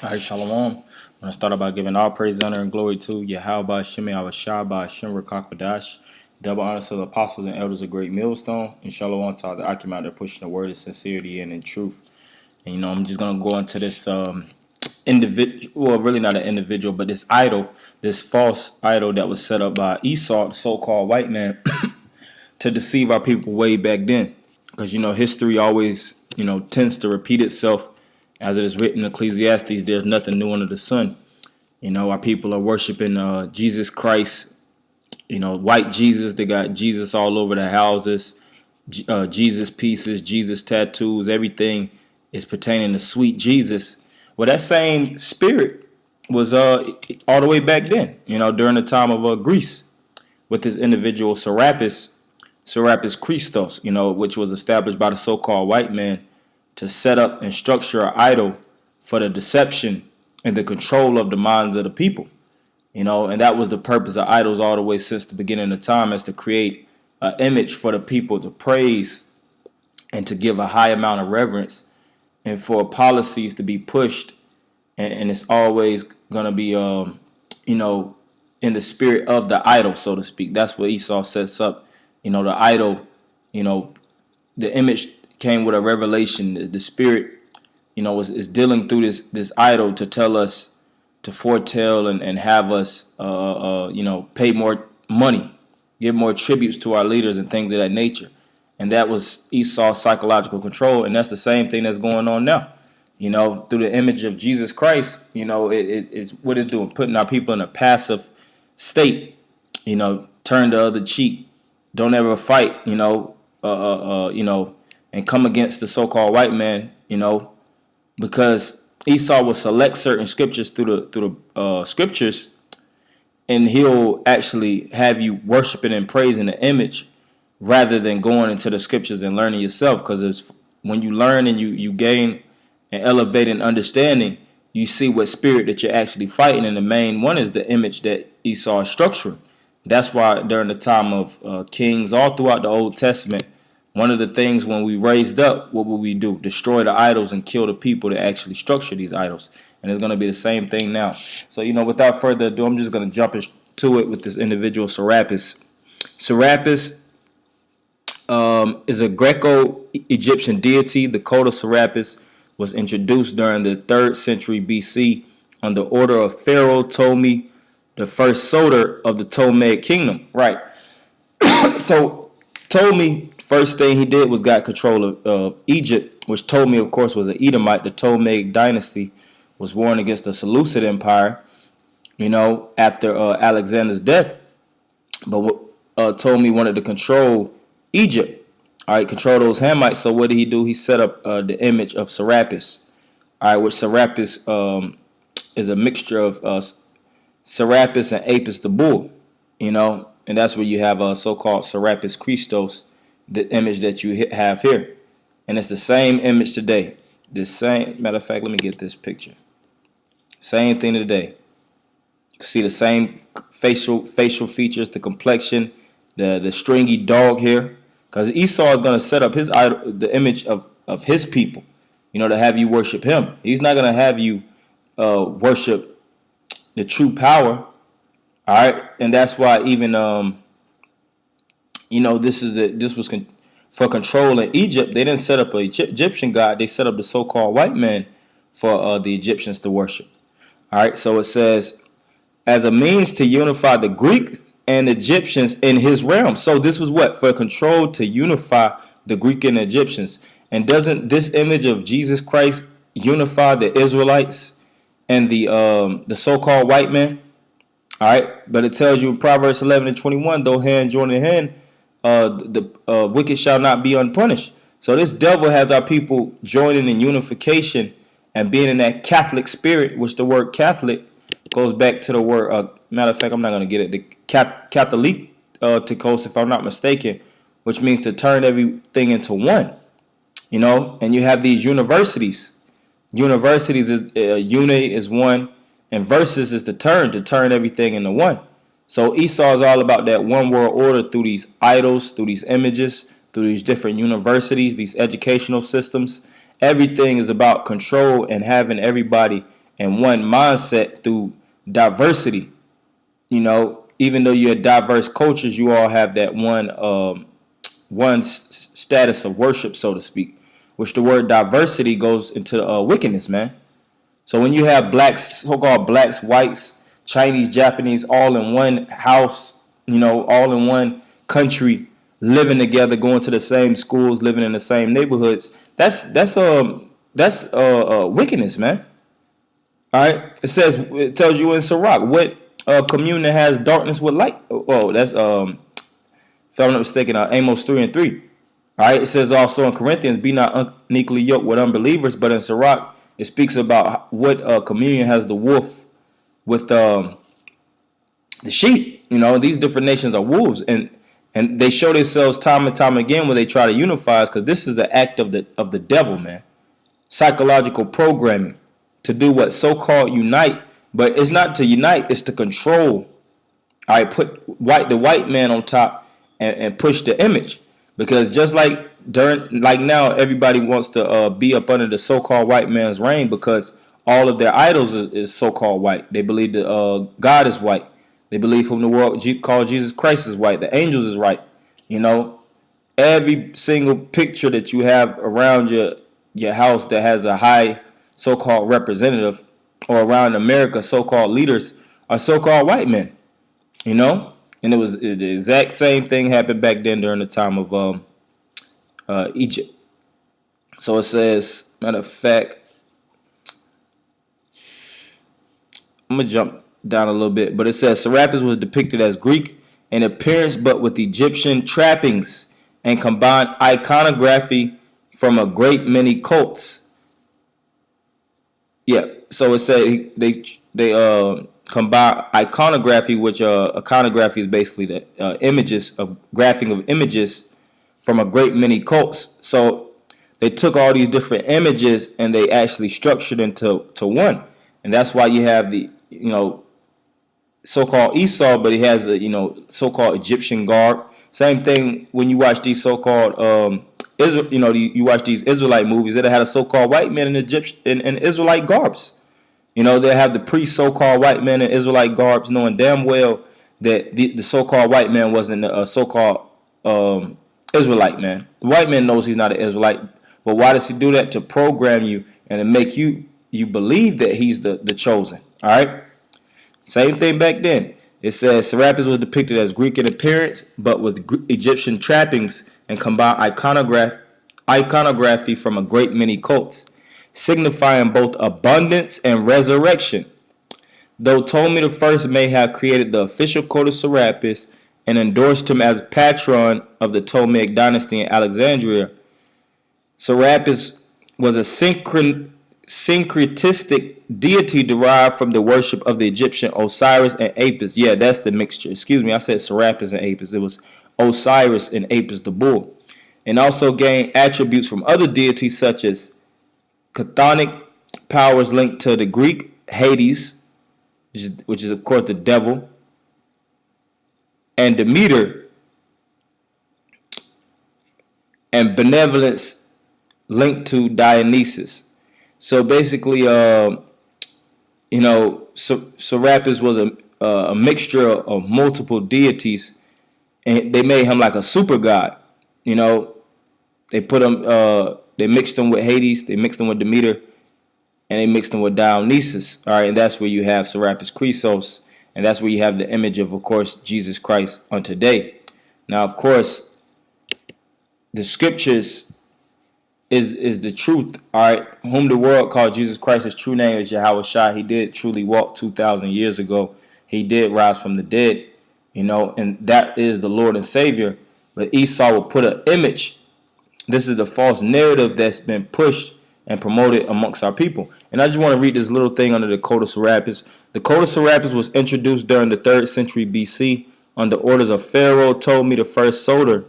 All right, Shalom. I'm going to start out by giving all praise, honor, and glory to Yahweh Shemi Awashai Shem Rakakadash. Double honor to the apostles and elders of Great Millstone. And Shalom to all the Akim out there pushing the word of sincerity and in truth. And, I'm just going to go into this individual, well, really not an individual, but this idol, this false idol that was set up by Esau, the so-called white man, to deceive our people way back then. Because, history always, tends to repeat itself. As it is written in Ecclesiastes, there's nothing new under the sun. Our people are worshiping Jesus Christ, white Jesus. They got Jesus all over the houses, Jesus pieces, Jesus tattoos, everything is pertaining to sweet Jesus. Well, that same spirit was all the way back then, during the time of Greece with this individual Serapis Christus, which was established by the so-called white man to set up and structure an idol for the deception and the control of the minds of the people. And that was the purpose of idols all the way since the beginning of time, is to create an image for the people to praise and to give a high amount of reverence, and for policies to be pushed. And it's always going to be, in the spirit of the idol, so to speak. That's what Esau sets up. The idol, the image came with a revelation. The spirit, is dealing through this idol to tell us, to foretell and have us, pay more money, give more tributes to our leaders and things of that nature. And that was Esau's psychological control. And that's the same thing that's going on now. Through the image of Jesus Christ, it's what it's doing, putting our people in a passive state. Turn the other cheek, don't ever fight. And come against the so-called white man. Because Esau will select certain scriptures through the scriptures, and he'll actually have you worshiping and praising the image rather than going into the scriptures and learning yourself. Because when you learn and you gain and elevate in understanding, you see what spirit that you're actually fighting, and the main one is the image that Esau is structuring. That's why during the time of kings, all throughout the Old Testament, one of the things when we raised up, what would we do? Destroy the idols and kill the people that actually structure these idols. And it's going to be the same thing now. So, without further ado, I'm just going to jump into it with this individual Serapis. Serapis is a Greco-Egyptian deity. The cult of Serapis was introduced during the 3rd century BC on the order of Pharaoh Ptolemy, the first Soter of the Ptolemaic kingdom. Right. So Ptolemy, first thing he did was got control of Egypt, which Ptolemy, of course, was an Edomite. The Ptolemaic dynasty was warring against the Seleucid Empire, after Alexander's death. But Ptolemy wanted to control Egypt. All right, control those Hamites. So what did he do? He set up the image of Serapis. All right, which Serapis is a mixture of Serapis and Apis the bull, and that's where you have a so-called Serapis Christos, the image that you have here. And it's the same image today. The same, matter of fact, let me get this picture. Same thing today. You can see the same facial features, the complexion, the stringy dog here. Because Esau is going to set up his idol, the image of his people, to have you worship him. He's not going to have you worship the true power. All right, and that's why even this was for control in Egypt. They didn't set up an Egyptian god. They set up the so-called white man for the Egyptians to worship. All right, so it says, as a means to unify the Greeks and Egyptians in his realm. So this was what? For control, to unify the Greek and Egyptians. And doesn't this image of Jesus Christ unify the Israelites and the so-called white man? All right, but it tells you in Proverbs 11:21, though hand join in hand, the wicked shall not be unpunished. So this devil has our people joining in unification and being in that Catholic spirit, which the word Catholic goes back to the word, matter of fact, I'm not going to get it, the Catholic Tikos, if I'm not mistaken, which means to turn everything into one, and you have these universities. Universities is uni is one, and versus is to turn everything into one. So Esau is all about that one world order through these idols, through these images, through these different universities, these educational systems. Everything is about control and having everybody and one mindset through diversity. Even though you're diverse cultures, you all have that one status of worship, so to speak, which the word diversity goes into wickedness, man. So when you have blacks, so-called blacks, whites, Chinese, Japanese, all in one house, all in one country, living together, going to the same schools, living in the same neighborhoods, that's wickedness, man. All right. It tells you in Sirach what communion has darkness with light. Oh, that's if I'm not mistaken, Amos 3:3. All right. It says also in Corinthians, be not unequally yoked with unbelievers. But in Sirach, it speaks about what communion has the wolf with the sheep. These different nations are wolves, and they show themselves time and time again when they try to unify us, because this is the act of the devil, man. Psychological programming to do what so-called unite, but it's not to unite, it's to control. All right, put the white man on top and push the image, because just like now, everybody wants to be up under the so-called white man's reign, because all of their idols is so-called white. They believe that God is white. They believe whom the world called Jesus Christ is white. The angels is white. Every single picture that you have around your house that has a high so-called representative, or around America, so-called leaders are so-called white men. And it was the exact same thing happened back then during the time of Egypt. So it says, matter of fact, I'm gonna jump down a little bit, but it says Serapis was depicted as Greek in appearance, but with Egyptian trappings, and combined iconography from a great many cults. Yeah, so it said they combine iconography, which iconography is basically the images of graphing of images from a great many cults. So they took all these different images and they actually structured into one, and that's why you have the so-called Esau, but he has a so-called Egyptian garb. Same thing when you watch these so-called Israel, you watch these Israelite movies that had a so-called white man in Egyptian in Israelite garbs. They have the so-called white men in Israelite garbs, knowing damn well that the so-called white man wasn't a so-called Israelite man. The white man knows he's not an Israelite, but why does he do that? To program you and to make you believe that he's the chosen. All right. Same thing back then. It says Serapis was depicted as Greek in appearance, but with Egyptian trappings, and combined iconography from a great many cults, signifying both abundance and resurrection. Though Ptolemy I may have created the official code of Serapis and endorsed him as patron of the Ptolemaic dynasty in Alexandria, Serapis was a syncretistic deity derived from the worship of the Egyptian Osiris and Apis. Yeah, that's the mixture. Excuse me, I said Serapis and Apis. It was Osiris and Apis the bull. And also gained attributes from other deities such as chthonic powers linked to the Greek Hades, which is of course the devil, and Demeter, and benevolence linked to Dionysus. So basically, Serapis was a mixture of multiple deities, and they made him like a super god. They put him, they mixed him with Hades, they mixed him with Demeter, and they mixed him with Dionysus. All right, and that's where you have Serapis Christus, and that's where you have the image of course, Jesus Christ on today. Now, of course, the scriptures is the truth. All right, whom the world called Jesus Christ, his true name is Yahweh Shai. He did truly walk 2,000 years ago. He did rise from the dead, and that is the Lord and Savior. But Esau will put an image. This is the false narrative that's been pushed and promoted amongst our people. And I just want to read this little thing under the Code of Serapis. The Code of Serapis was introduced during the 3rd century BC under orders of Pharaoh Ptolemy I Soter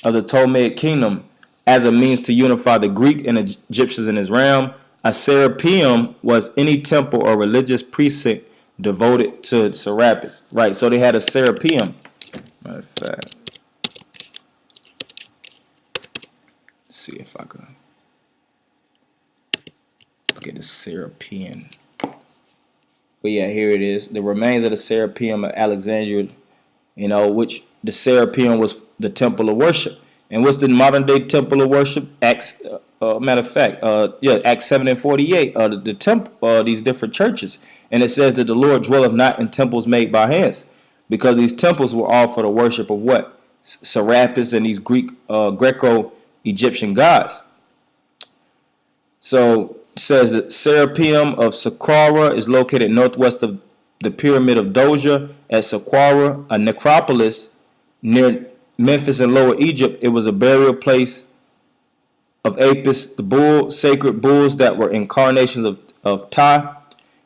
of the Ptolemaic kingdom, as a means to unify the Greek and Egyptians in his realm. A Serapeum was any temple or religious precinct devoted to Serapis. Right, so they had a Serapeum. Matter of fact, let's see if I can get the Serapeum. But yeah, here it is. The remains of the Serapeum of Alexandria, which the Serapeum was the temple of worship. And what's the modern day temple of worship? Acts, matter of fact, Acts 7 and 48. The temple, these different churches, and it says that the Lord dwelleth not in temples made by hands, because these temples were all for the worship of what? Serapis and these Greco-Egyptian gods. So it says that Serapeum of Saqqara is located northwest of the pyramid of Doja at Saqqara, a necropolis near Memphis in Lower Egypt. It was a burial place of Apis, the bull, sacred bulls that were incarnations of Ptah.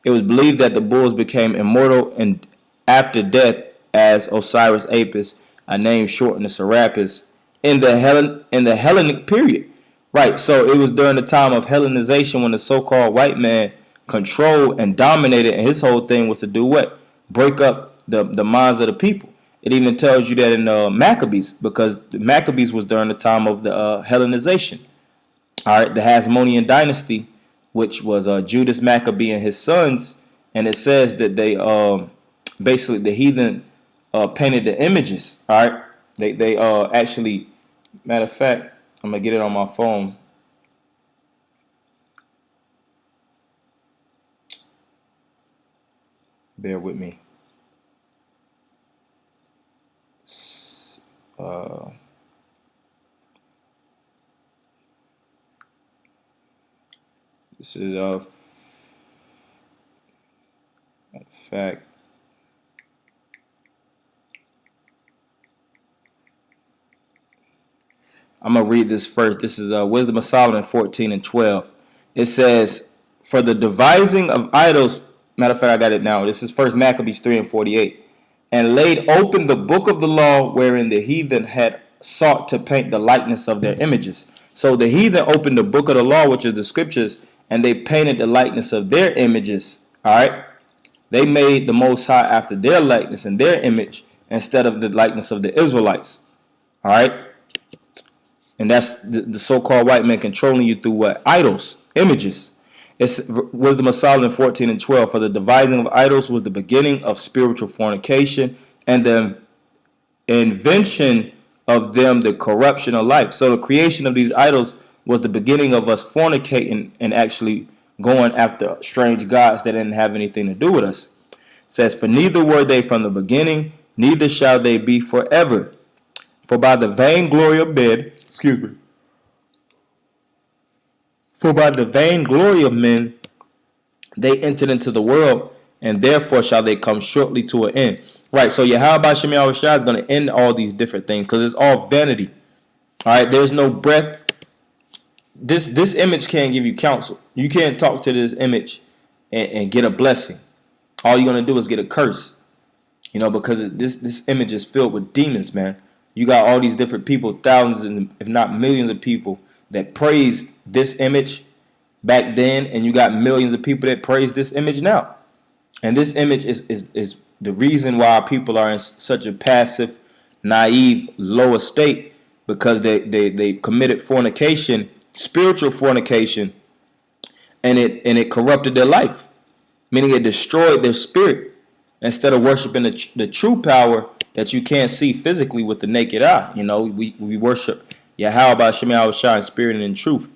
It was believed that the bulls became immortal and after death as Osiris Apis, a name shortened to Serapis, in the Hellenic period. Right, so it was during the time of Hellenization when the so-called white man controlled and dominated, and his whole thing was to do what? Break up the minds of the people. It even tells you that in Maccabees, because the Maccabees was during the time of the Hellenization. All right, the Hasmonean dynasty, which was Judas Maccabee and his sons, and it says that they basically the heathen painted the images. All right, they actually, matter of fact, I'm gonna get it on my phone. Bear with me. This is a fact. I'm going to read this first. This is Wisdom of Solomon 14 and 12. It says, for the devising of idols, matter of fact, I got it now. This is 1 Maccabees 3 and 48. And laid open the book of the law wherein the heathen had sought to paint the likeness of their images. So the heathen opened the book of the law, which is the scriptures, and they painted the likeness of their images. All right. They made the Most High after their likeness and their image instead of the likeness of the Israelites. All right. And that's the so-called white man controlling you through what? Idols, images. It's Wisdom of Solomon 14 and 12. For the devising of idols was the beginning of spiritual fornication, and the invention of them the corruption of life. So the creation of these idols was the beginning of us fornicating and actually going after strange gods that didn't have anything to do with us. It says, for neither were they from the beginning, neither shall they be forever. For by the vainglory of men, for by the vainglory of men they entered into the world, and therefore shall they come shortly to an end. Right, so Yahweh Shem Yahweh Shai is going to end all these different things because it's all vanity. All right, there's no breath. This image can't give you counsel. You can't talk to this image and get a blessing. All you're going to do is get a curse. Because this image is filled with demons, man. You got all these different people, thousands and if not millions of people that praised this image back then, and you got millions of people that praise this image now. And this image is the reason why people are in such a passive, naive, lower state, because they committed fornication, spiritual fornication, and it corrupted their life, meaning it destroyed their spirit instead of worshiping the true power that you can't see physically with the naked eye. We worship Yahweh Shem Yahweh Shai in spirit and in truth.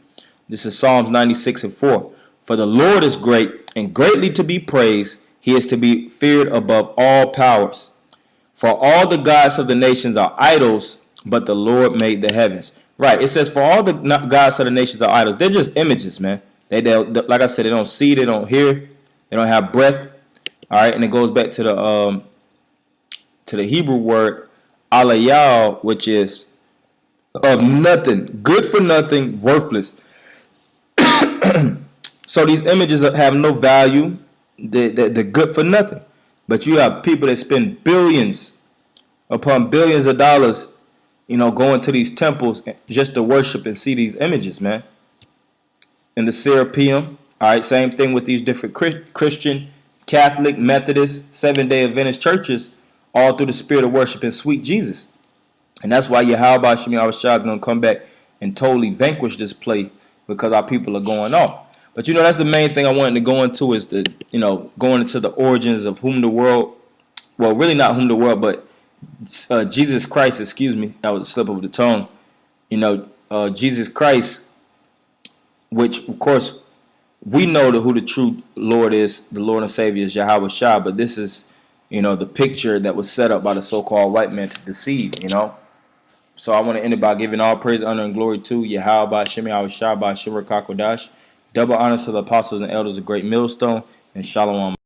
This is Psalms 96 and 4. For the Lord is great and greatly to be praised. He is to be feared above all powers. For all the gods of the nations are idols, but the Lord made the heavens. Right. It says for all the gods of the nations are idols. They're just images, man. They like I said, they don't see, they don't hear, they don't have breath. All right, and it goes back to the Hebrew word alayal, which is of nothing, good for nothing, worthless. So these images have no value. They're good for nothing. But you have people that spend billions upon billions of dollars, going to these temples just to worship and see these images, man. In the Serapeum, all right, same thing with these different Christian, Catholic, Methodist, Seventh-day Adventist churches, all through the spirit of worship and sweet Jesus. And that's why Yahweh Shem Yahweh Shai is going to come back and totally vanquish this play, because our people are going off. But that's the main thing I wanted to go into, is the going into the origins of whom the world, well, really not whom the world, but Jesus Christ. Excuse me, that was a slip of the tongue. Jesus Christ, which of course we know who the true Lord is. The Lord and Savior is Yahweh Shah, but this is the picture that was set up by the so-called white man to deceive. So I want to end it by giving all praise, honor, and glory to Yahweh Ba'Shem Yahweh Shah Ba'Shem Rakakodash. Double honors to the apostles and elders of Great Millstone, and Shalom.